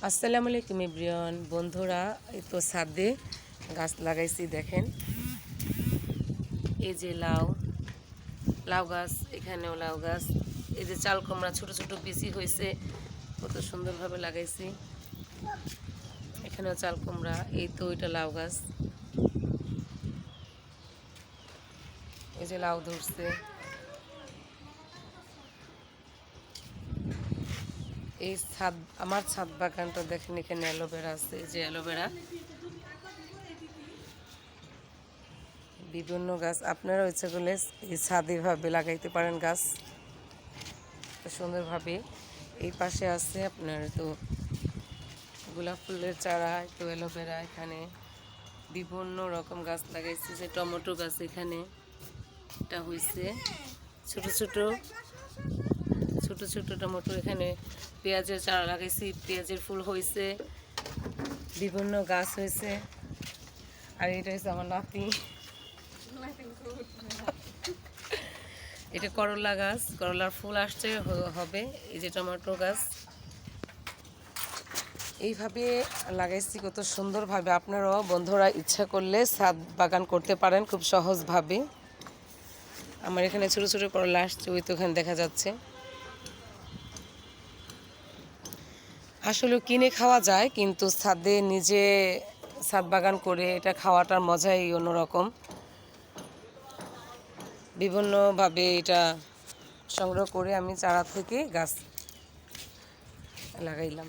আসসালামু আলাইকুম এভরিওয়ান, বন্ধুরা। এই তো ছাদে গাছ লাগাইছি, দেখেন। এই যে লাউ লাউ গাছ, এখানেও লাউ গাছ। এই যে চাল কুমড়া ছোট ছোট বিচি হয়েছে, কত সুন্দরভাবে লাগাইছি। এখানেও চাল কুমড়া। এই তো ওইটা লাউ গাছ, এই যে লাউ ধরছে। এই আমার ছাদ বাগানটা দেখেন, এখানে অ্যালোভেরা আছে। এই যে অ্যালোভেরা, বিভিন্ন গাছ। আপনারা ইচ্ছা করলে এই ছাদে ভাবে লাগাইতে পারেন গাছ সুন্দরভাবে। এই পাশে আছে আপনার তো গোলাপ ফুলের চারা, একটু অ্যালোভেরা। এখানে বিভিন্ন রকম গাছ লাগাইছি। যে টমেটো গাছ এখানে এটা হয়েছে, ছোট ছোট ছোট ছোট টমেটো। এখানে পেঁয়াজের চারা লাগাইছি, পেঁয়াজের ফুল হয়েছে, বিভিন্ন গাছ হয়েছে। আর এটা হচ্ছে আমার নাতি, এটা করলা গাছ, করলার ফুল আসছে, হবে। এই যে টমেটো গাছ এইভাবে লাগাইছি কত সুন্দরভাবে। আপনারাও বন্ধুরা ইচ্ছা করলে ছাদ বাগান করতে পারেন খুব সহজভাবে। আমার এখানে ছোটো ছোটো করলা আসছে, ওই তো ওখানে দেখা যাচ্ছে। আসলে কিনে খাওয়া যায়, কিন্তু ছাদে নিজে ছাদ বাগান করে এটা খাওয়াটার মজাই অন্যরকম। বিভিন্নভাবে এটা সংগ্রহ করে আমি চারা থেকে গাছ লাগাইলাম।